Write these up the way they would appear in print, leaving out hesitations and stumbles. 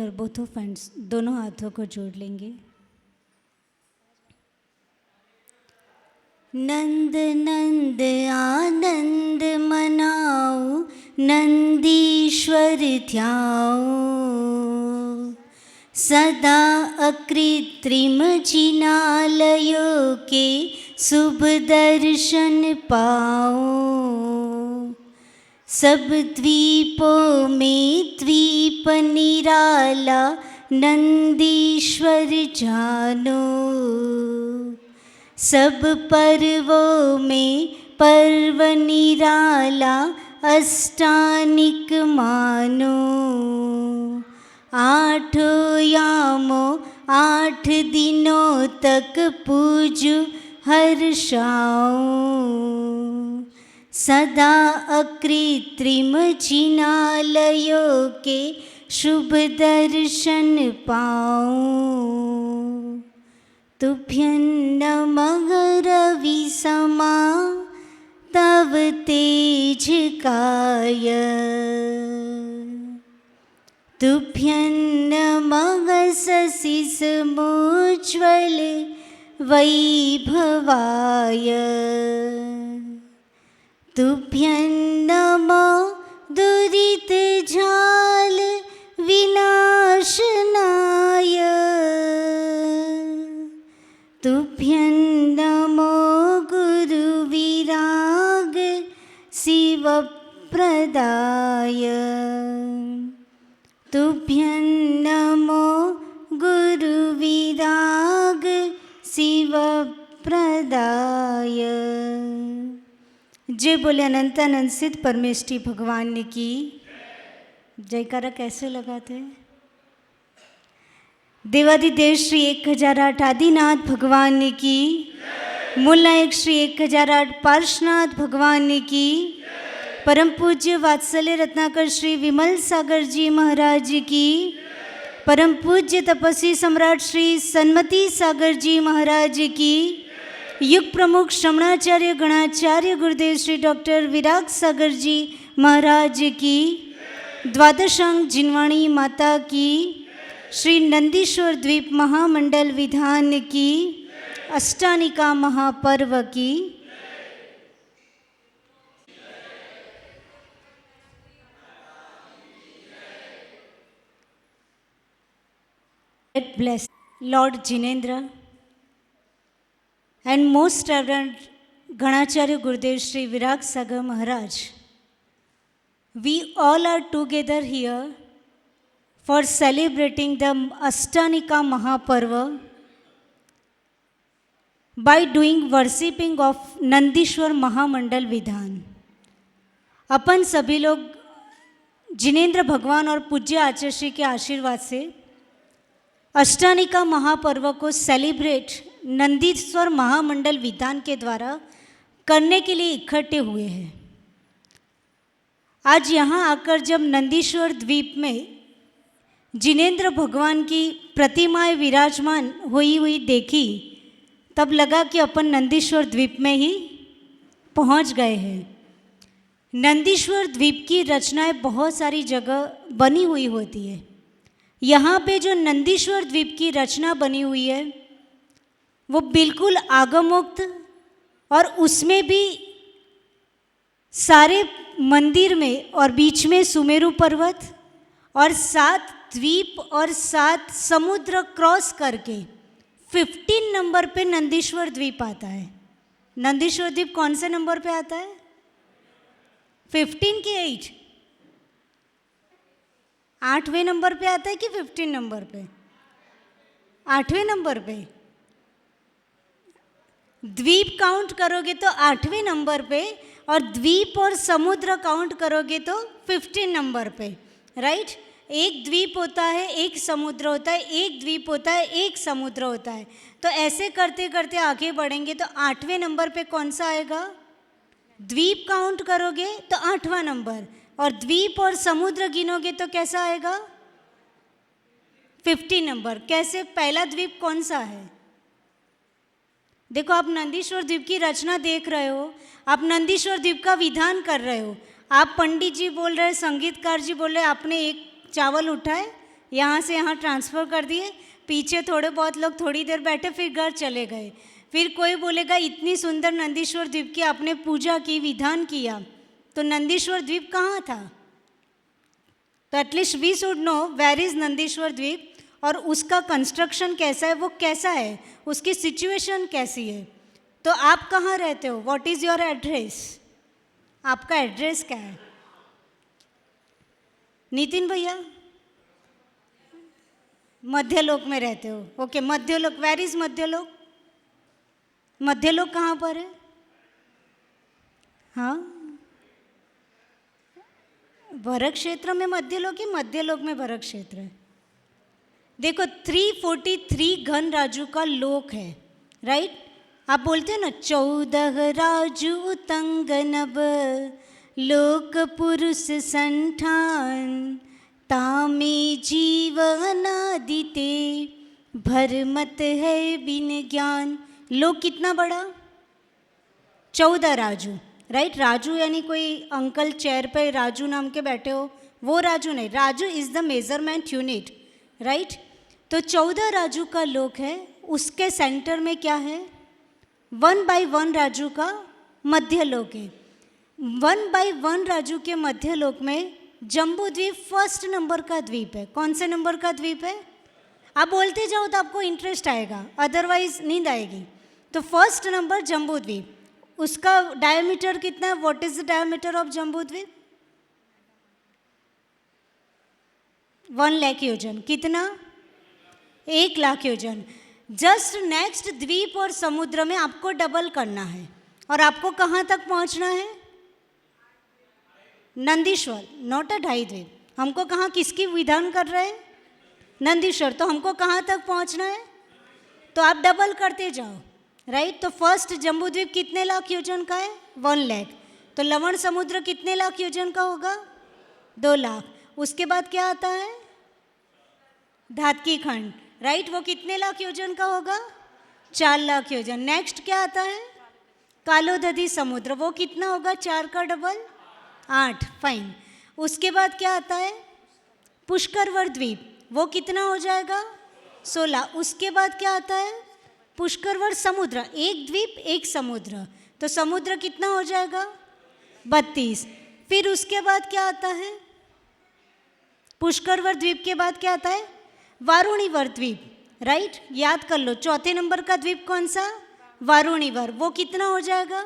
Your both of hands, दोनों हाथों को जोड़ लेंगे। नंद नंद आनंद मनाओ, नंदीश्वर ध्याओ, सदा अकृत्रिम जिनालयों के शुभ दर्शन पाओ। सब द्वीपों में द्वीप निराला, नंदीश्वर जानो। सब पर्वों में पर्व निराला, अष्टानिक मानो। आठों यामों 8 दिनों तक पूजो हर्षाओ। सदा अकृत्रिम जिनालयों के शुभ दर्शन पाओ। तुभ्यं नमः रविसमा, तव तेज काय। तुभ्यं नमः शशिसमोज्ज्वल वैभवाय। तुभ्यं नमः दुरितजाल विनाशनाय। तुभ्यं नमो गुरुविराग शिवप्रदाय। तुभ्यं नमो गुरुविराग शिवप्रदाय। जय बोले अनंत अनंत सिद्ध परमेष्ठी भगवान की जयकारा। कैसे लगाते हैं? देवादिदेव श्री 1008 आदिनाथ भगवान की, मूल नायक श्री 1008 पार्श्वनाथ भगवान की, परम पूज्य वात्सल्य रत्नाकर श्री विमल सागर जी महाराज की, परम पूज्य तपस्वी सम्राट श्री सन्मति सागर जी महाराज की, युग प्रमुख श्रमणाचार्य गणाचार्य गुरुदेव श्री डॉक्टर विराग सागर जी महाराज की, द्वादशांग जिनवाणी माता की, श्री नंदीश्वर द्वीप महामंडल विधान की, अष्टानिका महापर्व की। Bless Lord Jinendra and most reverend Ganacharya Gurudev Sri Virag Sagar Maharaj. We all are together here for celebrating the Ashtanika Mahaparva by doing worshipping of Nandishwar Mahamandal Vidhan. अपन सभी लोग जिनेंद्र भगवान और पूज्य आचार्य श्री के आशीर्वाद से अष्टानिका महापर्व को सेलिब्रेट नंदीश्वर महामंडल विधान के द्वारा करने के लिए इकट्ठे हुए हैं। आज यहाँ आकर जब नंदीश्वर द्वीप में जिनेंद्र भगवान की प्रतिमाएं विराजमान हुई देखी, तब लगा कि अपन नंदीश्वर द्वीप में ही पहुँच गए हैं। नंदीश्वर द्वीप की रचनाएं बहुत सारी जगह बनी हुई होती है। यहाँ पे जो नंदीश्वर द्वीप की रचना बनी हुई है वो बिल्कुल आगमुक्त, और उसमें भी सारे मंदिर में और बीच में सुमेरु पर्वत और 7 द्वीप और 7 समुद्र क्रॉस करके 15 नंबर पे नंदीश्वर द्वीप आता है। नंदीश्वर द्वीप कौन से नंबर पे आता है? 15 की 8? 8वें नंबर पे आता है कि 15 नंबर पे? 8वें नंबर पे। द्वीप काउंट करोगे तो 8वें नंबर पे, और द्वीप और समुद्र काउंट करोगे तो 15 नंबर पे, राइट। एक द्वीप होता है, एक समुद्र होता है, एक द्वीप होता है, एक समुद्र होता है। तो ऐसे करते करते आगे बढ़ेंगे तो 8वें नंबर पे कौन सा आएगा? द्वीप काउंट करोगे तो 8वां नंबर, और द्वीप और समुद्र गिनोगे तो कैसा आएगा? 15 नंबर। कैसे? पहला द्वीप कौन सा है? देखो, आप नंदीश्वर द्वीप की रचना देख रहे हो, आप नंदीश्वर द्वीप का विधान कर रहे हो, आप पंडित जी बोल रहे, संगीतकार जी बोल रहे, आपने एक चावल उठाए, यहाँ से यहाँ ट्रांसफ़र कर दिए, पीछे थोड़े बहुत लोग थोड़ी देर बैठे फिर घर चले गए। फिर कोई बोलेगा इतनी सुंदर नंदीश्वर द्वीप की आपने पूजा की, विधान किया, तो नंदीश्वर द्वीप कहाँ था? तो at least we should know where is Nandishwar Dweep और उसका कंस्ट्रक्शन कैसा है, वो कैसा है, उसकी सिचुएशन कैसी है। तो आप कहाँ रहते हो? What is your address? आपका एड्रेस क्या है? नितिन भैया, मध्यलोक में रहते हो। Okay, Madhyalok, where is Madhyalok? Madhyalok कहाँ पर है? हाँ, भरत क्षेत्र में मध्यलोक है, मध्यलोक में भरत क्षेत्र है। देखो 343 घन राजू का लोक है, राइट? आप बोलते हैं ना 14 राजू उतंग नभ, लोक पुरुष संठान, तामे जीवनादिते भरमत है बिन ज्ञान। लोक कितना बड़ा? 14 राजू, राइट? राजू यानी कोई अंकल चेयर पे राजू नाम के बैठे हो, वो राजू नहीं। Raju is the measurement unit, right? तो 14 राजू का लोक है, उसके सेंटर में क्या है? 1 by 1 राजू का मध्य लोक है। 1 by 1 राजू के मध्य लोक में जम्बू द्वीप फर्स्ट नंबर का द्वीप है। कौन से नंबर का द्वीप है? आप बोलते जाओ तो आपको इंटरेस्ट आएगा, अदरवाइज नींद आएगी। तो फर्स्ट नंबर जम्बू द्वीप, उसका डायमीटर कितना है? What is the diameter of Jambu Dweep? 1 lakh योजन। कितना? 1 लाख योजन। जस्ट नेक्स्ट द्वीप और समुद्र में आपको डबल करना है और आपको कहाँ तक पहुँचना है? नंदीश्वर, नॉट अ ढाई द्वीप। हमको कहाँ, किसकी विधान कर रहे हैं? नंदीश्वर। तो हमको कहाँ तक पहुँचना है? तो आप डबल करते जाओ, राइट? तो फर्स्ट जम्बू द्वीप कितने लाख योजन का है? 1 लाख। तो लवण समुद्र कितने लाख योजन का होगा? 2 लाख। उसके बाद क्या आता है? धातकी खंड, राइट? वो कितने लाख योजन का होगा? 4 लाख योजन। नेक्स्ट क्या आता है? कालोदधी समुद्र, वो कितना होगा? 4 का डबल 8। फाइन। उसके बाद क्या आता है? पुष्करवर द्वीप, वो कितना हो जाएगा? 16। उसके बाद क्या आता है? पुष्करवर समुद्र, एक द्वीप एक समुद्र, तो समुद्र कितना हो जाएगा? 32। फिर उसके बाद क्या आता है? पुष्करवर द्वीप के बाद क्या आता है? वारुणीवर द्वीप, राइट? याद कर लो, चौथे नंबर का द्वीप कौन सा? वारुणीवर, वो कितना हो जाएगा?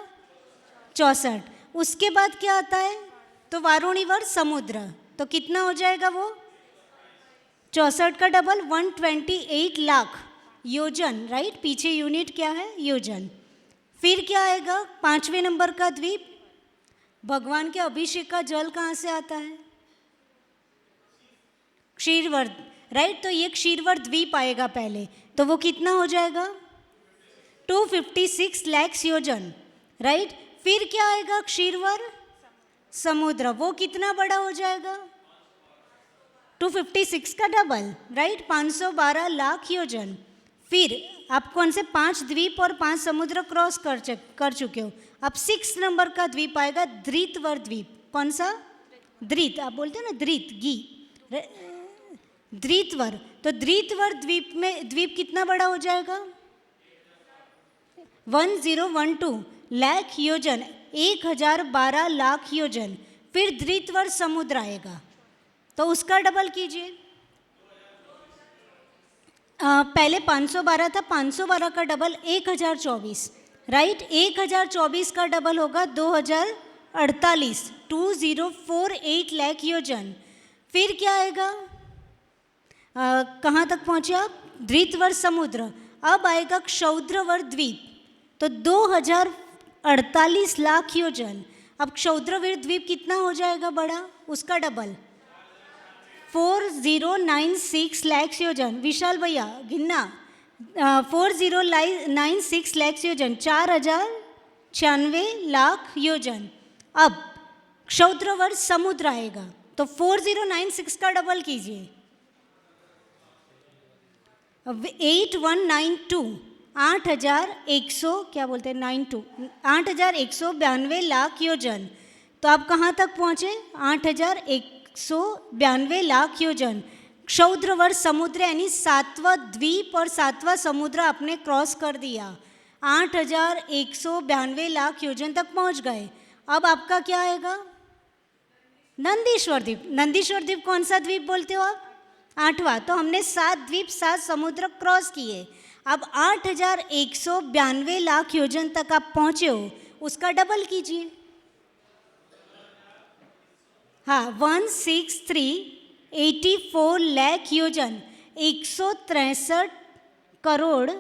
64। उसके बाद क्या आता है? तो वारुणीवर समुद्र, तो कितना हो जाएगा वो? 64 का डबल 128 लाख योजन, राइट? पीछे यूनिट क्या है? योजन। फिर क्या आएगा? 5वें नंबर का द्वीप। भगवान के अभिषेक का जल कहाँ से आता है? क्षीरवर, राइट? तो ये क्षीरवर द्वीप आएगा पहले, तो वो कितना हो जाएगा? 256 लाख योजन, राइट? फिर क्या आएगा? क्षीरवर समुद्र, वो कितना बड़ा हो जाएगा? 256 का डबल, राइट? 512 लाख योजन। फिर आप कौन से 5 द्वीप और 5 समुद्र क्रॉस कर चुके हो। अब 6 नंबर का द्वीप आएगा, धृतवर द्वीप। कौन सा? धृत, आप बोलते हो ना धृत, घी, धृतवर। तो धृतवर द्वीप कितना बड़ा हो जाएगा? 1012 लाख योजन, 1012 लाख योजन। फिर धृतवर समुद्र आएगा, तो उसका डबल कीजिए। पहले 512 था, 512 का डबल 1024, राइट? 1024 का डबल होगा 2048, 2048 लाख योजन। फिर क्या आएगा? कहाँ तक पहुँचे आप? धृतवर समुद्र। अब आएगा क्षौद्रवर द्वीप, तो 2048 लाख योजन। अब क्षौद्रवर द्वीप कितना हो जाएगा बड़ा? उसका डबल 4096 लाख योजन। विशाल भैया गिनना, 4096 लाख योजन, 4096 लाख योजन। अब क्षौद्रवर समुद्र आएगा, तो 4096 का डबल कीजिए, 8192, 8100, क्या बोलते हैं 92, 8192 लाख योजन। तो आप कहाँ तक पहुँचे? 8192 लाख योजन। क्षौद्रवर्ष समुद्र यानी 7वां द्वीप और 7वां समुद्र आपने क्रॉस कर दिया, 8,192 लाख योजन तक पहुंच गए। अब आपका क्या आएगा? नंदीश्वर द्वीप। नंदीश्वर द्वीप कौन सा द्वीप बोलते हो आप? 8वां। तो हमने 7 द्वीप 7 समुद्र क्रॉस किए। अब 8,192 लाख योजन तक आप पहुंचे हो, उसका डबल कीजिए। हाँ, 16384 लाख योजन, 163 करोड़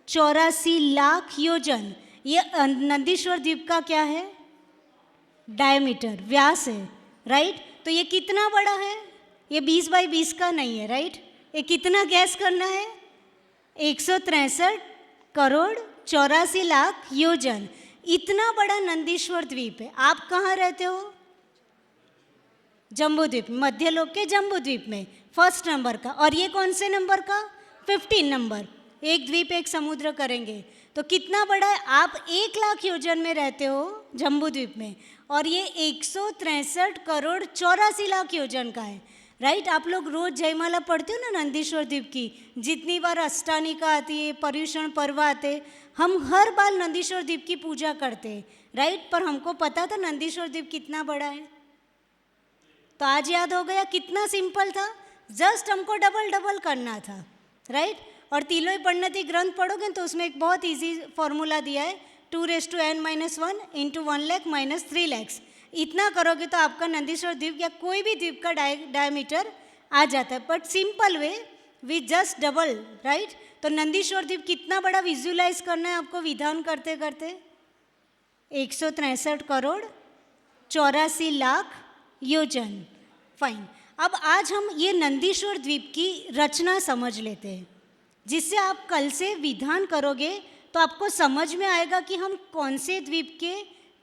84 लाख योजन। ये नंदीश्वर द्वीप का क्या है? डायमीटर, व्यास है, राइट। तो ये कितना बड़ा है? ये 20 बाई 20 का नहीं है, राइट। ये कितना गैस करना है? 163 करोड़ 84 लाख योजन। इतना बड़ा नंदीश्वर द्वीप है। आप कहाँ रहते हो? जम्बू द्वीप, मध्य लोक के जम्बू द्वीप में, फर्स्ट नंबर का। और ये कौन से नंबर का? 15 नंबर। एक द्वीप एक समुद्र करेंगे तो कितना बड़ा है? आप 1 लाख योजन में रहते हो जम्बू द्वीप में, और ये 163 करोड़ 84 लाख योजन का है, राइट। आप लोग रोज जयमाला पढ़ते हो ना नंदीश्वर द्वीप की, जितनी बार अष्टानिका आती है, पर्युषण पर्व आते, हम हर बार नंदीश्वर द्वीप की पूजा करते हैं, राइट। पर हमको पता था नंदीश्वर द्वीप कितना बड़ा है, तो आज याद हो गया। कितना सिंपल था, जस्ट हमको डबल डबल करना था, राइट। और तिलोई परिणति ग्रंथ पढ़ोगे तो उसमें एक बहुत इजी फॉर्मूला दिया है, 2n-1 into 1 lakh minus 3 lakh. इतना करोगे तो आपका नंदीश्वर द्वीप या कोई भी द्वीप का डायमीटर आ जाता है। But simple way we just double, right. तो नंदीश्वर द्वीप कितना बड़ा विजुलाइज करना है आपको विधान करते करते? 163 करोड़ 84 लाख योजन। फाइन। अब आज हम ये नंदीश्वर द्वीप की रचना समझ लेते हैं, जिससे आप कल से विधान करोगे तो आपको समझ में आएगा कि हम कौन से द्वीप के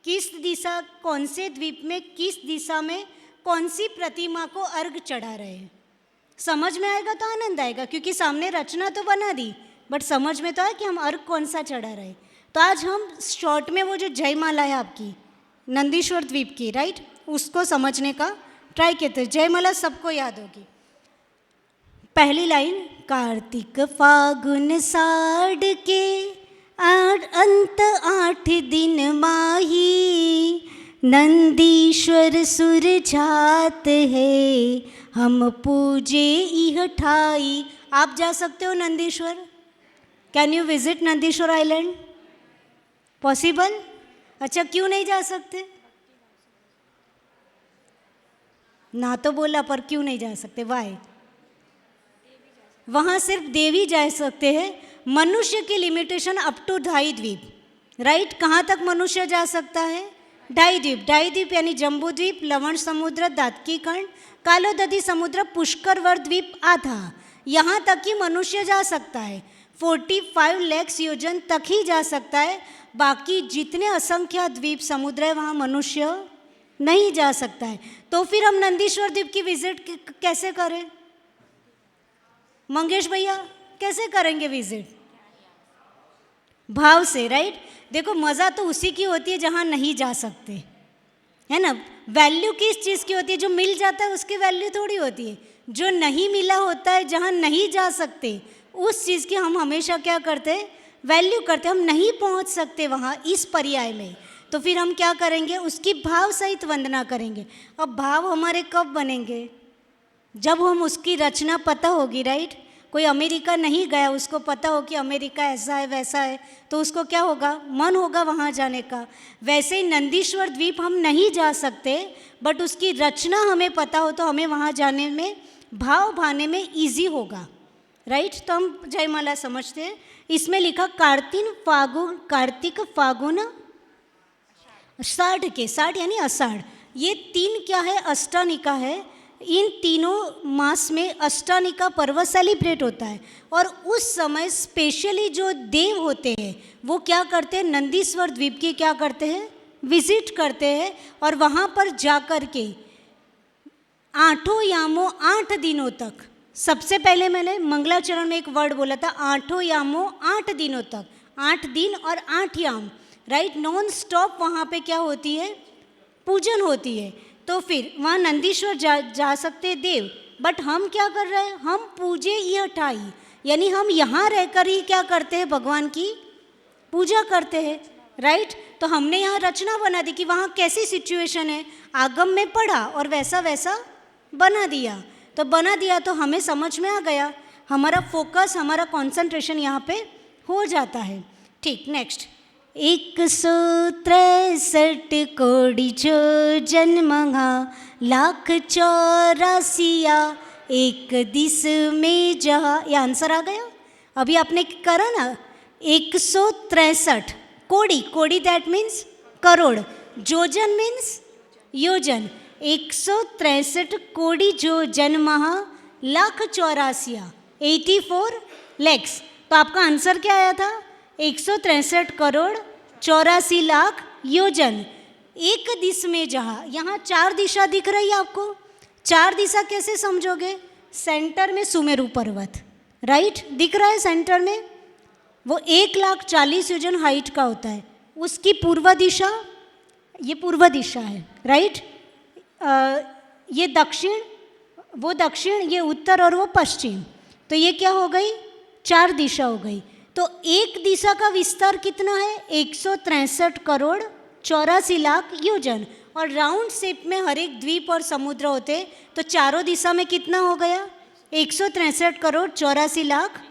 किस दिशा, कौन से द्वीप में किस दिशा में कौन सी प्रतिमा को अर्घ चढ़ा रहे हैं। समझ में आएगा तो आनंद आएगा, क्योंकि सामने रचना तो बना दी, बट समझ में तो है कि हम अर्घ कौन सा चढ़ा रहे। तो आज हम शॉर्ट में वो जो जयमाला है आपकी नंदीश्वर द्वीप की, राइट, उसको समझने का ट्राई करते। जयमाला सबको याद होगी। पहली लाइन, कार्तिक फागुन साढ़ के अंत 8 दिन माही, नंदीश्वर सुरझात है हम पूजे इह ठाई। आप जा सकते हो Nandishwar? Can you visit Nandishwar island? Possible? अच्छा, क्यों नहीं जा सकते? ना तो बोला, पर क्यों नहीं जा सकते? वाई? वहाँ सिर्फ देवी जा सकते हैं। मनुष्य की लिमिटेशन अप टू 2.5 द्वीप, राइट। कहाँ तक मनुष्य जा सकता है? 2.5 द्वीप। 2.5 द्वीप यानी जम्बू द्वीप, लवण समुद्र, दातकी खंड, कालोदधी समुद्र, पुष्करवर द्वीप आधा, यहाँ तक ही मनुष्य जा सकता है। 45 लाख योजन तक ही जा सकता है। बाकी जितने असंख्य द्वीप समुद्र है वहाँ मनुष्य नहीं जा सकता है। तो फिर हम नंदीश्वर द्वीप की विजिट कैसे करें? मंगेश भैया कैसे करेंगे विजिट? भाव से, राइट। देखो, मज़ा तो उसी की होती है जहाँ नहीं जा सकते, है ना। वैल्यू किस चीज़ की होती है? जो मिल जाता है उसकी वैल्यू थोड़ी होती है। जो नहीं मिला होता है, जहाँ नहीं जा सकते, उस चीज़ की हम हमेशा क्या करते हैं? वैल्यू करते। हम नहीं पहुँच सकते वहाँ इस पर्याय में, तो फिर हम क्या करेंगे? उसकी भाव सहित वंदना करेंगे। अब भाव हमारे कब बनेंगे? जब हम उसकी रचना पता होगी, राइट। कोई अमेरिका नहीं गया, उसको पता हो कि अमेरिका ऐसा है वैसा है, तो उसको क्या होगा? मन होगा वहाँ जाने का। वैसे ही नंदीश्वर द्वीप हम नहीं जा सकते, बट उसकी रचना हमें पता हो तो हमें वहाँ जाने में, भाव भाने में इजी होगा, राइट। तो हम जयमाला समझते हैं। इसमें लिखा कार्तिक फागुन साढ़ के, साढ़ यानी अषाढ़। ये 3 क्या है? अष्टानिका है। इन तीनों मास में अष्टानिका पर्व सेलिब्रेट होता है, और उस समय स्पेशली जो देव होते हैं वो क्या करते हैं? नंदीश्वर द्वीप की क्या करते हैं? विजिट करते हैं। और वहाँ पर जाकर के 8 यामों 8 दिनों तक, सबसे पहले मैंने मंगलाचरण में एक वर्ड बोला था, 8 यामों 8 दिनों तक, 8 दिन और 8 याम, राइट। नॉन स्टॉप वहाँ पे क्या होती है? पूजन होती है। तो फिर वहाँ नंदीश्वर जा सकते देव, बट हम क्या कर रहे हैं, हम पूजे ये ठाई, यानी हम यहाँ रहकर ही क्या करते हैं, भगवान की पूजा करते हैं, राइट। तो हमने यहाँ रचना बना दी कि वहाँ कैसी सिचुएशन है, आगम में पढ़ा और वैसा वैसा बना दिया। तो बना दिया तो हमें समझ में आ गया, हमारा फोकस, हमारा कंसंट्रेशन यहाँ पे हो जाता है। ठीक, नेक्स्ट। 163 कोटि जो जन्महा, 1,84,000 एक दिस में जहा। ये आंसर आ गया। अभी आपने करा ना, 163 कोड़ी, कोड़ी दैट मीन्स करोड़, जोजन मीन्स योजन। 163 कोटि जो जन्महा, 1,84,000 84 lakhs। तो आपका आंसर क्या आया था, 163 करोड़ 84 लाख योजन। एक दिश में जहाँ, यहाँ 4 दिशा दिख रही है आपको। 4 दिशा कैसे समझोगे, सेंटर में सुमेरु पर्वत, राइट, दिख रहा है सेंटर में, वो 1,40,000 योजन हाइट का होता है। उसकी पूर्व दिशा, ये पूर्व दिशा है, राइट। ये दक्षिण, वो दक्षिण, ये उत्तर और वो पश्चिम। तो ये क्या हो गई, 4 दिशा हो गई। तो एक दिशा का विस्तार कितना है, 163 करोड़ 84 लाख योजन। और राउंड शेप में हर एक द्वीप और समुद्र होते, तो चारों दिशा में कितना हो गया, 163 करोड़ 84 लाख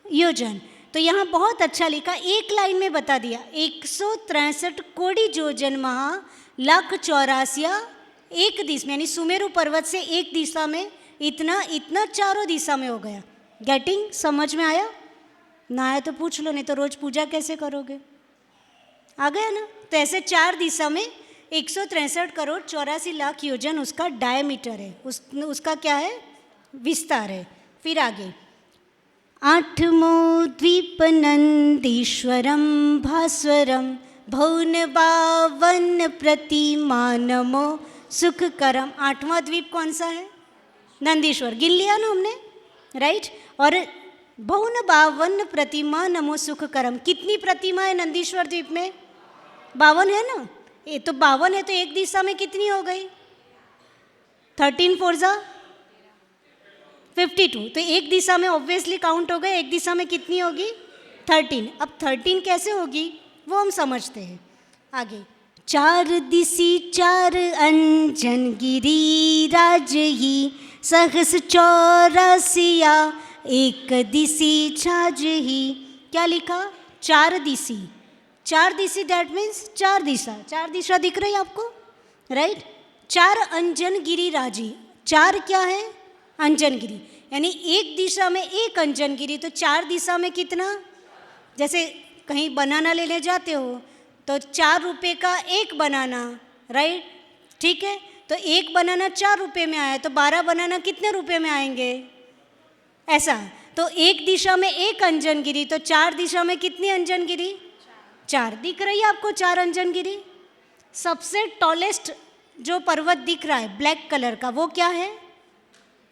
योजन। तो यहाँ बहुत अच्छा लिखा, एक लाइन में बता दिया, 163 कोटि योजन महा 1,84,000 एक दिशा में, यानी सुमेरु पर्वत से एक दिशा में इतना इतना चारों दिशा में हो गया। गेटिंग, समझ में आया ना? आया तो पूछ लो, नहीं तो रोज पूजा कैसे करोगे। आ गया ना? तो ऐसे 4 दिशा में 163 करोड़ 84 लाख योजन उसका डायमीटर है, उसका क्या है, विस्तार है। फिर आगे, 8मो द्वीप नंदीश्वरम भास्वरम भौन बावन प्रतिमानमो सुखकरम। 8वां द्वीप कौन सा है, नंदीश्वर, गिन लिया ना हमने, राइट। और भौन बावन प्रतिमा नमो सुखकरम, कितनी प्रतिमा है नंदीश्वर द्वीप में, 52 है ना। ये तो 52 है, तो एक दिशा में कितनी हो गई, 13 4 जा 52। तो एक दिशा में ऑब्वियसली काउंट हो गए, एक दिशा में कितनी होगी, 13। अब 13 कैसे होगी वो हम समझते हैं आगे। 4 दिशी 4 अंजन गिरी राजही, सहस 84 एक दिशी छाजही। क्या लिखा, 4 दिशी, 4 दिशी दैट मीन्स 4 दिशा, 4 दिशा दिख रही है आपको, राइट। 4 अंजन गिरी राजी, 4 क्या है, अंजन गिरी, यानी एक दिशा में एक अंजन गिरी, तो 4 दिशा में कितना, जैसे कहीं बनाना लेने जाते हो तो 4 रुपये का एक बनाना, राइट, ठीक है। तो एक बनाना 4 रुपये में आया, तो 12 बनाना कितने रुपये में आएंगे, ऐसा। तो एक दिशा में एक अंजन गिरी, तो 4 दिशा में कितनी अंजन गिरी, 4। दिख रही है आपको 4 अंजन गिरी। सबसे टॉलेस्ट जो पर्वत दिख रहा है ब्लैक कलर का, वो क्या है,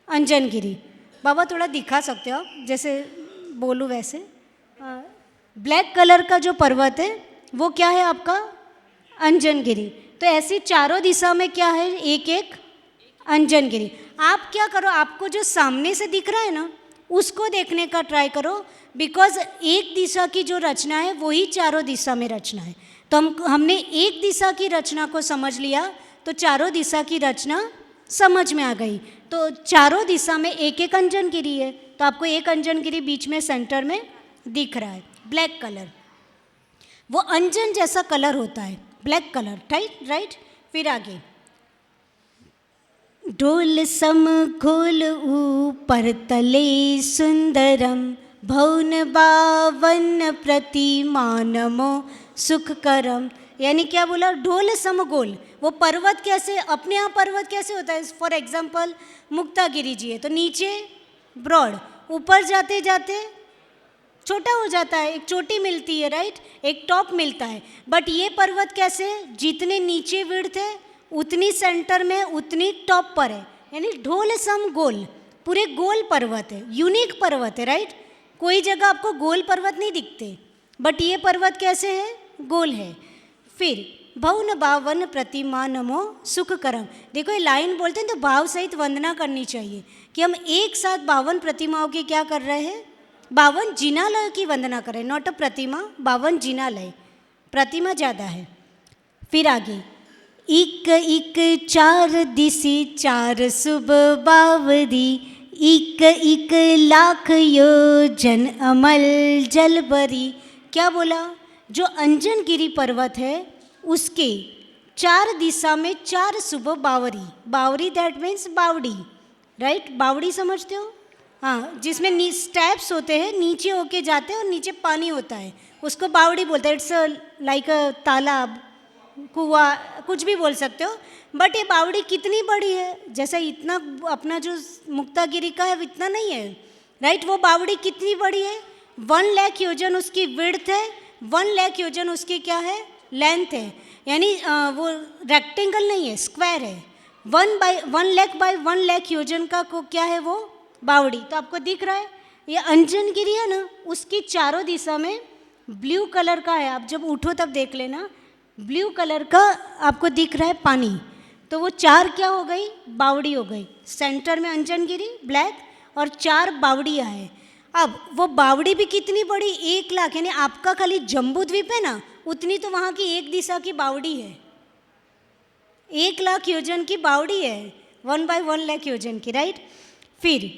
अंजन गिरी। बाबा थोड़ा दिखा सकते हो आप, जैसे बोलूँ वैसे। ब्लैक कलर का जो पर्वत है वो क्या है आपका, अंजन गिरी। तो ऐसी चारों दिशा में क्या है, एक एक अंजन गिरी। आप क्या करो, आपको जो सामने से दिख रहा है ना उसको देखने का ट्राई करो, बिकॉज एक दिशा की जो रचना है वही चारों दिशा में रचना है। तो हमने एक दिशा की रचना को समझ लिया, तो चारों दिशा की रचना समझ में आ गई। तो चारों दिशा में एक एक अंजन गिरी है, तो आपको एक अंजन गिरी बीच में सेंटर में दिख रहा है, ब्लैक कलर, वो अंजन जैसा कलर होता है, ब्लैक कलर, राइट। फिर आगे, डोल सम खोल ऊपर तले सुंदरम भौन बावन प्रतिमानमो सुखकरम। यानी क्या बोला, ढोल समगोल, वो पर्वत कैसे, अपने यहाँ पर्वत कैसे होता है, फॉर एग्जाम्पल मुक्तागिरी जी है तो नीचे ब्रॉड, ऊपर जाते जाते छोटा हो जाता है, एक चोटी मिलती है, राइट, एक टॉप मिलता है। बट ये पर्वत कैसे, जितने नीचे विड्थ है उतनी सेंटर में उतनी टॉप पर है, यानी ढोल सम गोल, पूरे गोल पर्वत है, यूनिक पर्वत है, राइट। कोई जगह आपको गोल पर्वत नहीं दिखते, बट ये पर्वत कैसे है, गोल है। फिर भवन बावन प्रतिमा नमो सुख करम। देखो ये लाइन बोलते हैं तो भाव सहित वंदना करनी चाहिए कि हम एक साथ 52 प्रतिमाओं की क्या कर रहे हैं, 52 जिनालय की वंदना कर रहे हैं, नॉट अ प्रतिमा, 52 जिनालय, प्रतिमा ज़्यादा है। फिर आगे, इक इक चार दिसी चार शुभ बावरी, इक इक लाख योजन अमल जलबरी। क्या बोला, जो अंजनगिरी पर्वत है उसके 4 दिशा में 4 सुबह बावरी, बावरी दैट मीन्स बावड़ी, राइट, बावड़ी समझते हो, हाँ, जिसमें स्टेप्स होते हैं, नीचे होके जाते हैं और नीचे पानी होता है, उसको बावड़ी बोलते हैं। इट्स लाइक अ तालाब, कुआं, कुछ भी बोल सकते हो। बट ये बावड़ी कितनी बड़ी है, जैसा इतना अपना जो मुक्तागिरी का है इतना नहीं है, राइट। वो बावड़ी कितनी बड़ी है, 1 लाख योजन उसकी विड्थ है, 1 लाख योजन उसकी क्या है, लेंथ है, यानी वो रेक्टेंगल नहीं है, स्क्वायर है। 1 लाख बाय 1 लाख योजन का को क्या है वो बावड़ी। तो आपको दिख रहा है ये अंजनगिरी है ना, उसकी चारों दिशा में ब्लू कलर का है, आप जब उठो तब देख लेना, ब्लू कलर का आपको दिख रहा है पानी। तो वो 4 क्या हो गई, बावड़ी हो गई। सेंटर में अंजनगिरी ब्लैक और 4 बावड़ियाँ है। अब वो बावड़ी भी कितनी बड़ी, 1 लाख, यानी आपका खाली जम्बू द्वीप है ना, उतनी तो वहाँ की एक दिशा की बावड़ी है, 1 लाख योजन की बावड़ी है, 1 बाय 1 लाख योजन की, राइट। फिर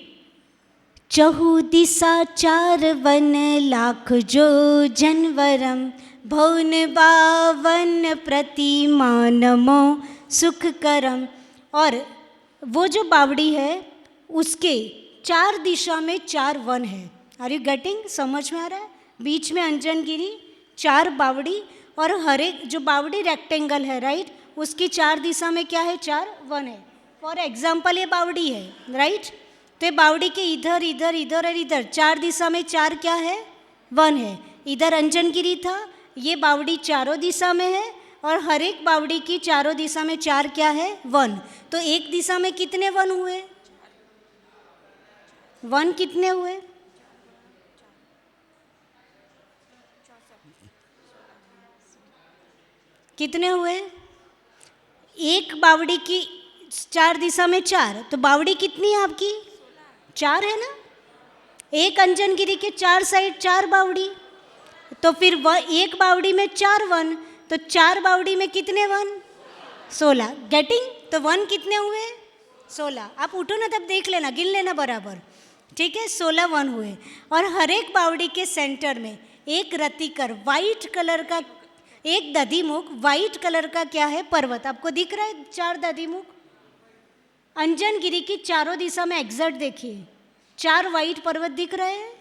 चहु दिशा 4 वन लाख जो जनवरम, भवन बावन प्रतिमा नमो सुख करम। और वो जो बावड़ी है उसके 4 दिशा में 4 वन है। आर यू गेटिंग, समझ में आ रहा है, बीच में अंजनगिरी, 4 बावड़ी, और हर एक जो बावड़ी रेक्टेंगल है, राइट, उसकी 4 दिशा में क्या है, 4 वन है। फॉर एग्जाम्पल ये बावड़ी है, राइट, तो ये बावड़ी के इधर इधर इधर और इधर 4 दिशा में 4 क्या है, वन है। इधर अंजनगिरी था, ये बावड़ी चारों दिशा में है, और हर एक बावड़ी की चारों दिशा में 4 क्या है, वन। तो एक दिशा में कितने वन हुए, वन कितने हुए, कितने हुए, एक बावड़ी की 4 दिशा में 4, तो बावड़ी कितनी है आपकी, 4 है ना। एक अंजनगिरी के 4 साइड 4 बावड़ी, तो फिर एक बावड़ी में 4 वन, तो 4 बावड़ी में कितने वन, 16। गेटिंग, तो वन कितने हुए, 16। आप उठो ना तब देख लेना, गिन लेना बराबर, ठीक है, 16 वन हुए। और हर एक बावड़ी के सेंटर में एक रतिकर वाइट कलर का, एक दधिमुख वाइट कलर का क्या है, पर्वत। आपको दिख रहा है 4 दधिमुख अंजनगिरी की चारों दिशा में, एग्जैक्ट देखिए 4 वाइट पर्वत दिख रहे हैं।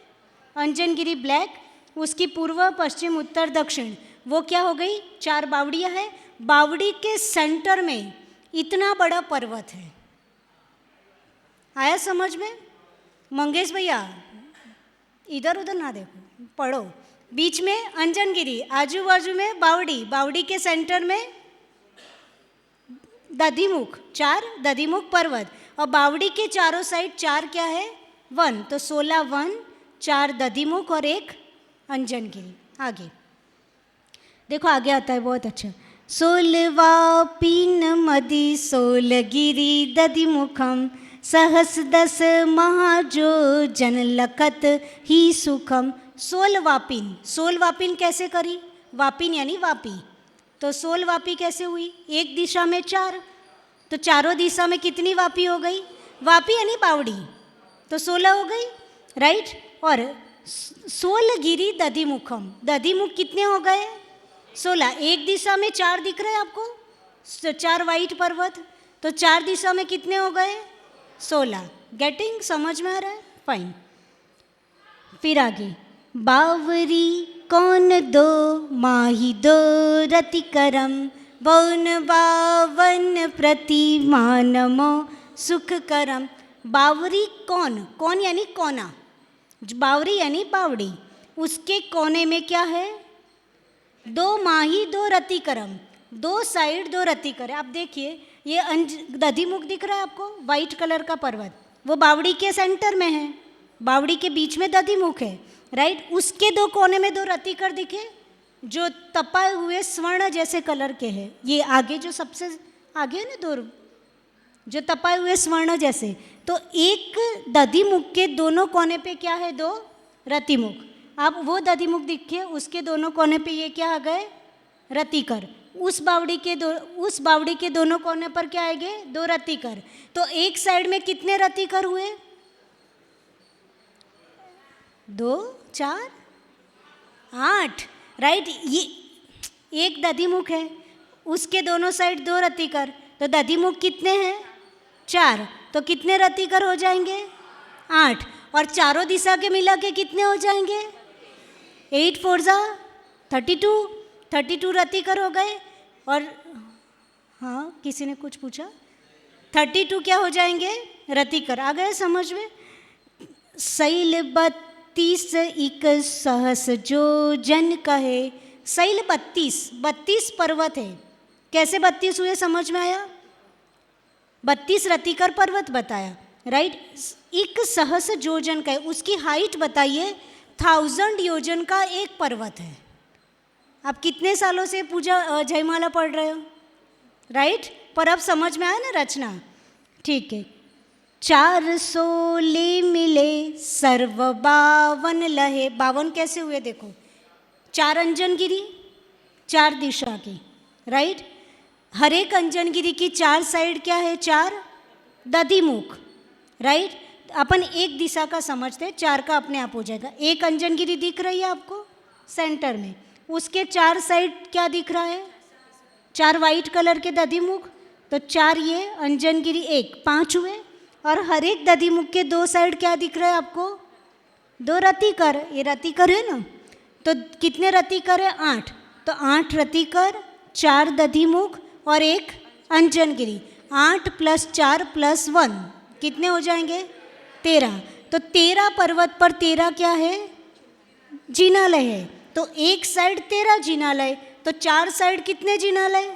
अंजनगिरी ब्लैक, उसकी पूर्व पश्चिम उत्तर दक्षिण वो क्या हो गई, 4 बावड़ियाँ है। बावड़ी के सेंटर में इतना बड़ा पर्वत है। आया समझ में मंगेश भैया, इधर उधर ना देखो, पढ़ो। बीच में अंजनगिरी, आजू बाजू में बावड़ी, बावड़ी के सेंटर में दधिमुख, 4 दधिमुख पर्वत, और बावड़ी के चारों साइड 4 क्या है, वन। तो 16 वन, 4 दधिमुख और 1 अंजनगिरी। आगे देखो, आगे आता है बहुत अच्छा, 16 पीन मदि 16 गिरी दधिमुखम, सहस 10 महाजो जन लखत ही सुखम। 16 वापिन, 16 वापिन कैसे करी, वापिन यानी वापी, तो 16 वापी कैसे हुई, एक दिशा में 4, तो चारों दिशा में कितनी वापी हो गई, वापी यानी बावड़ी, तो 16 हो गई, राइट। और 16 गिरी दधिमुखम, दधिमुख कितने हो गए, 16। एक दिशा में 4 दिख रहे हैं आपको, 4 वाइट पर्वत, तो 4 दिशा में कितने हो गए, 16। गेटिंग, समझ में आ रहा है, फाइन। फिर आगे, बावरी कौन दो माही दो रति करम, भवन बावन प्रतिमा नमो सुख करम। बावरी कौन, कौन यानी कोना, बावरी यानी बावड़ी, उसके कोने में क्या है, 2 माही 2 रति करम, 2 साइड 2 रति कर। आप देखिए ये दधिमुख दिख रहा है आपको, वाइट कलर का पर्वत, वो बावड़ी के सेंटर में है, बावड़ी के बीच में दधिमुख है, राइट। उसके 2 कोने में 2 रतिकर दिखे, जो तपाए हुए स्वर्ण जैसे कलर के हैं, ये आगे जो सबसे आगे है ना, दो जो तपाए हुए स्वर्ण जैसे, तो एक दधिमुख के दोनों कोने पे क्या है, दो रतिमुख। अब वो दधिमुख दिखे, उसके दोनों कोने पे ये क्या आ गए, रतिकर। उस बावड़ी के दोनों कोने पर क्या आएंगे, दो रतिकर। तो एक साइड में कितने रतिकर हुए, 2 4 8, राइट। ये एक दधिमुख है, उसके दोनों साइड दो रतिकर, तो दधिमुख कितने हैं, 4, तो कितने रतिकर हो जाएंगे, 8। और चारों दिशा के मिला के कितने हो जाएंगे, 8 4 जा 32 रतिकर हो गए। और हाँ, किसी ने कुछ पूछा, 32 क्या हो जाएंगे, रतिकर। आ गए समझ में। शैल 32 इक सहस जो जन कहे। शैल 32 पर्वत है। कैसे 32 हुए, समझ में आया, 32 रतिकर पर्वत बताया, राइट। एक सहस योजन का है, उसकी हाइट बताइए, 1000 योजन का एक पर्वत है। आप कितने सालों से पूजा जयमाला पढ़ रहे हो, राइट, पर अब समझ में आया ना रचना, ठीक है। 400 ले मिले सर्व 52 लहे। 52 कैसे हुए देखो, 4 अंजनगिरी, 4 दिशा की, राइट। हर एक अंजनगिरी की 4 साइड क्या है, 4 दधिमुख, राइट। अपन एक दिशा का समझते हैं, 4 का अपने आप हो जाएगा। एक अंजनगिरी दिख रही है आपको सेंटर में, उसके 4 साइड क्या दिख रहा है, 4 वाइट कलर के दधिमुख, तो 4 ये अंजनगिरी, 1 5 हुए। और हर एक दधिमुख के 2 साइड क्या दिख रहा है आपको, 2 रतिकर। ये रतिकर है ना, तो कितने रतिकर है, 8, तो 8 रतिकर, 4 दधिमुख और 1 अंजनगिरी। 8 + 4 + 1 कितने हो जाएंगे, 13। तो 13 पर्वत पर 13 क्या है, जिनालय है। तो एक साइड 13 जिनालय, तो 4 साइड कितने जिनालय।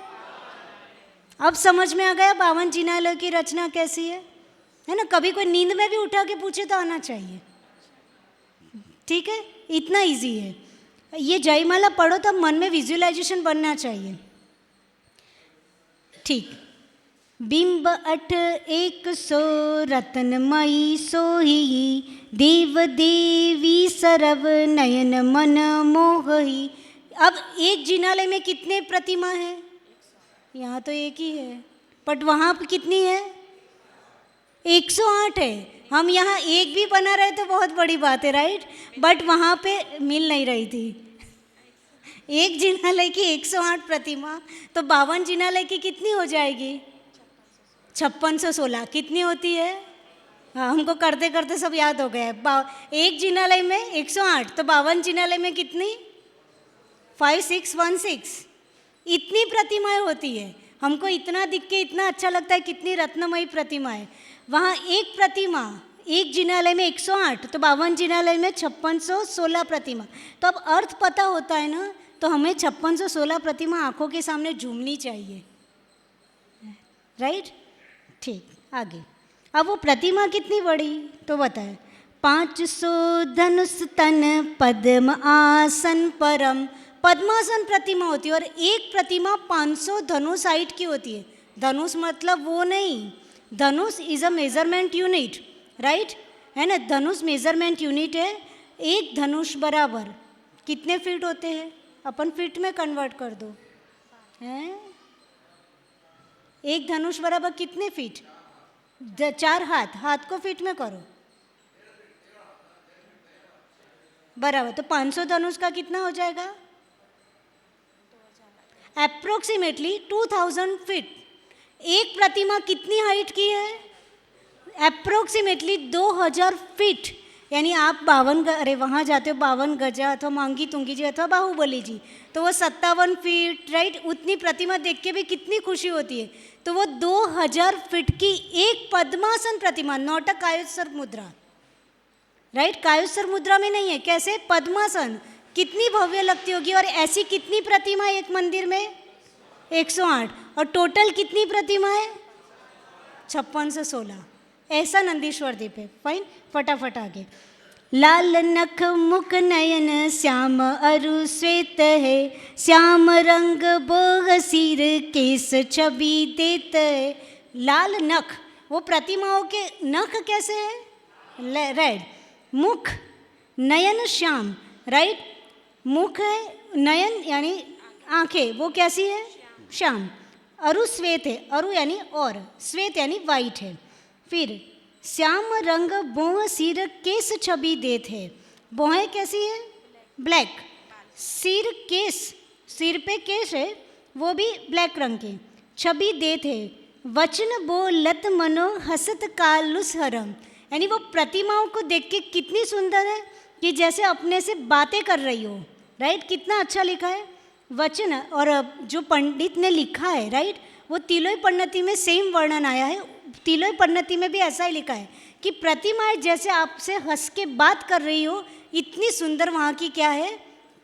अब समझ में आ गया 52 जिनालय की रचना कैसी है ना। कभी कोई नींद में भी उठा के पूछे तो आना चाहिए, ठीक है, इतना इजी है। ये जयमाला पढ़ो तब मन में विजुअलाइजेशन बनना चाहिए, ठीक। बिंब 8 100 रत्नमयी सोही, देव देवी सरव नयन मन मोहही। अब एक जिनालय में कितने प्रतिमा है, यहाँ तो एक ही है, बट वहाँ पर कितनी है, 108 है। हम यहाँ एक भी बना रहे तो बहुत बड़ी बात है, राइट, बट वहाँ पे मिल नहीं रही थी। एक जिनालय की 108 प्रतिमा, तो 52 जिनालय की कितनी हो जाएगी, 5616 कितनी होती है। हाँ, हमको करते करते सब याद हो गया। एक जिनालय में 108, तो 52 जिनालय में कितनी, 5616, इतनी प्रतिमाएं होती है। हमको इतना दिख के इतना अच्छा लगता है कितनी रत्नमयी प्रतिमा है। वहाँ एक प्रतिमा एक जिनालय में 108, तो 52 जिनालय में 5616 प्रतिमा। तो अब अर्थ पता होता है ना, तो हमें 5616 प्रतिमा आंखों के सामने झूमनी चाहिए, राइट, ठीक। आगे अब वो प्रतिमा कितनी बड़ी, तो बताए 500 धनुष तन पद्म आसन परम। पद्मासन प्रतिमा होती है, और एक प्रतिमा 500 धनुष हाइट की होती है। धनुष मतलब वो नहीं, dhanush is a measurement unit, right, है ना। धनुष मेजरमेंट यूनिट है। एक धनुष बराबर कितने फीट होते हैं, अपन फीट में कन्वर्ट कर दो, हैं। एक धनुष बराबर कितने फीट, 4 हाथ, हाथ को फीट में करो, बराबर। तो 500 धनुष का कितना हो जाएगा, अप्रोक्सीमेटली 2000 फीट। एक प्रतिमा कितनी हाइट की है, अप्रोक्सीमेटली 2000 फीट। यानी आप 52, अरे वहाँ जाते हो 52 गजा अथवा मांगी तुंगी जी अथवा बाहुबली जी, तो वो 57 फीट, राइट। उतनी प्रतिमा देख के भी कितनी खुशी होती है। तो वो 2000 फीट की एक पद्मासन प्रतिमा, नॉट अ कायोत्सर्ग मुद्रा, राइट। कायोत्सर्ग मुद्रा में नहीं है, कैसे, पद्मासन, कितनी भव्य लगती होगी। और ऐसी कितनी प्रतिमा एक मंदिर में, 108। और टोटल कितनी प्रतिमा है, 5616। ऐसा नंदीश्वर द्वीप है। फाइन, फटाफट आगे। लाल नख मुख नयन श्याम अरु श्वेत है, श्याम रंग बोह सिर केस छवि देत है। लाल नख, वो प्रतिमाओं के नख कैसे है? रेड। मुख, नयन श्याम, राइट, मुख है, नयन यानी आंखें, वो कैसी है? श्याम। अरु श्वेत है, अरु यानी और, श्वेत यानी वाइट है। फिर श्याम रंग बोह सिर केस छवि देत है, बोहें कैसी है? ब्लैक। सिर केस, सिर पे केस है, वो भी ब्लैक रंग के। छवि देत है, वचन बो लत मनो हसत कालुस हरम, यानी वो प्रतिमाओं को देख के कितनी सुंदर है कि जैसे अपने से बातें कर रही हो, राइट। कितना अच्छा लिखा है वचन, और जो पंडित ने लिखा है, राइट, वो तिलोई पन्नति में सेम वर्णन आया है। तिलोई पन्नति में भी ऐसा ही लिखा है कि प्रतिमाएं जैसे आपसे हंस के बात कर रही हो, इतनी सुंदर वहाँ की क्या है?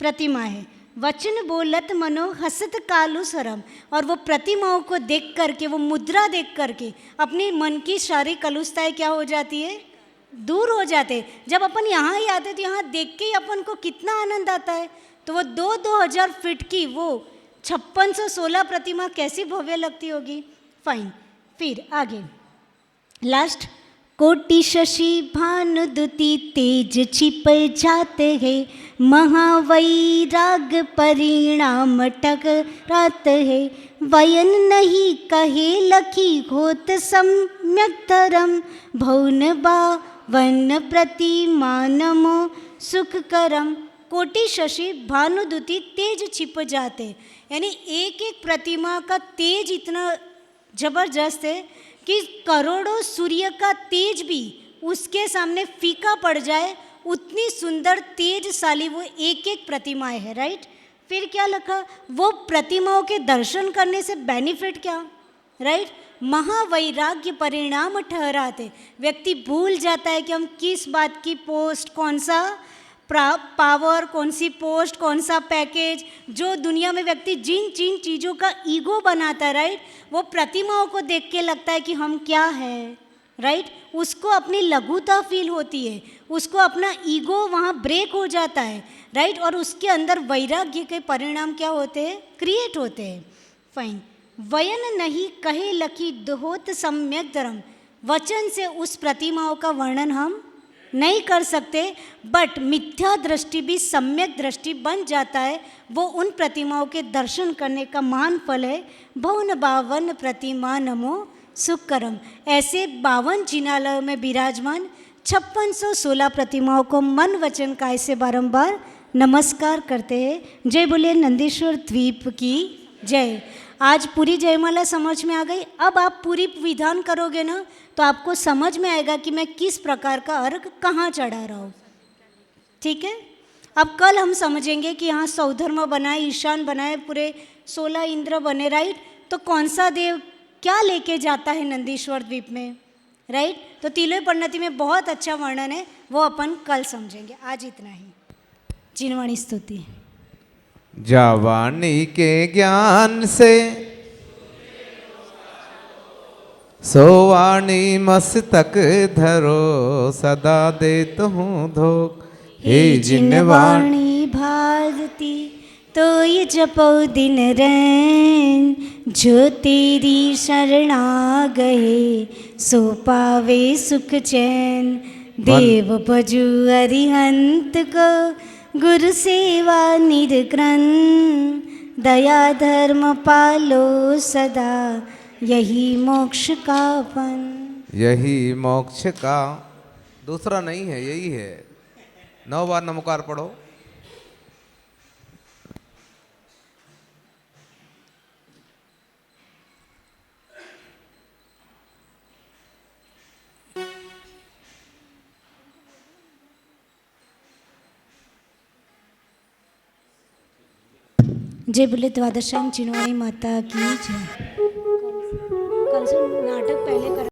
प्रतिमा है। वचन बोलत मनो हसत कालु सरम, और वो प्रतिमाओं को देख करके, वो मुद्रा देख करके अपनी मन की सारी कलुषताएं क्या हो जाती है? दूर हो जाते। जब अपन यहाँ ही आते तो यहाँ देख के ही अपन को कितना आनंद आता है। तो वो 2-2 हज़ार फीट की वो 5616 प्रतिमा कैसी भव्य लगती होगी। फाइन। फिर आगे लास्ट, कोटि शशि भानुदुति तेज छिप जाते है, महावैराग परिणाम टकरात है, वयन नहीं कहे लखी होत सम्यक धरम, भौन बावन प्रतिमानमो सुख करम। कोटि शशि भानुदुति तेज छिप जाते, यानी एक एक प्रतिमा का तेज इतना जबरदस्त है कि करोड़ों सूर्य का तेज भी उसके सामने फीका पड़ जाए, उतनी सुंदर तेजशाली वो एक एक प्रतिमाएं है, राइट। फिर क्या लिखा? वो प्रतिमाओं के दर्शन करने से बेनिफिट क्या, राइट? महावैराग्य परिणाम ठहराते। व्यक्ति भूल जाता है कि हम किस बात की पोस्ट, कौन सा पावर, कौन सी पोस्ट, कौन सा पैकेज, जो दुनिया में व्यक्ति जिन जिन चीज़ों का ईगो बनाता है, राइट, वो प्रतिमाओं को देख के लगता है कि हम क्या है, राइट। उसको अपनी लघुता फील होती है, उसको अपना ईगो वहाँ ब्रेक हो जाता है, राइट, और उसके अंदर वैराग्य के परिणाम क्या होते हैं? क्रिएट होते हैं। फाइन। वयन नहीं कहे लखी दोहोत सम्यक धर्म, वचन से उस प्रतिमाओं का वर्णन हम नहीं कर सकते, बट मिथ्या दृष्टि भी सम्यक दृष्टि बन जाता है। वो उन प्रतिमाओं के दर्शन करने का महान फल है। भवन बावन प्रतिमा नमो सुकरम। ऐसे 52 जिनालयों में विराजमान 5616 प्रतिमाओं को मन वचन काय से बारंबार नमस्कार करते हैं। जय बोले नंदीश्वर द्वीप की जय। आज पूरी जयमाला समझ में आ गई। अब आप पूरी विधान करोगे ना तो आपको समझ में आएगा कि मैं किस प्रकार का अर्घ कहाँ चढ़ा रहा हूँ। ठीक है। अब कल हम समझेंगे कि यहाँ सौधर्म बनाए, ईशान बनाए, पूरे 16 इंद्र बने, राइट। तो कौन सा देव क्या लेके जाता है नंदीश्वर द्वीप में, राइट। तो तिलोई पन्नति में बहुत अच्छा वर्णन है, वो अपन कल समझेंगे। आज इतना ही। जिनवाणी स्तुति। जावानी के ज्ञान से सोवाणी मस्तक धरो, सदा देत हूँ धोख। हे जिनवाणी भारती तो ये जपो दिन रैन, जो तेरी शरणा गए सो पावे सुख चैन। देव भजु अरिहंत को गुरु सेवा निर्ग्रन, दया धर्म पालो सदा यही मोक्ष का वन। यही मोक्ष का, दूसरा नहीं है, यही है। 9 बार नमकार पढ़ो। जय बोले द्वादशांग जिनवाणी माता की जय। कल से नाटक पहले कर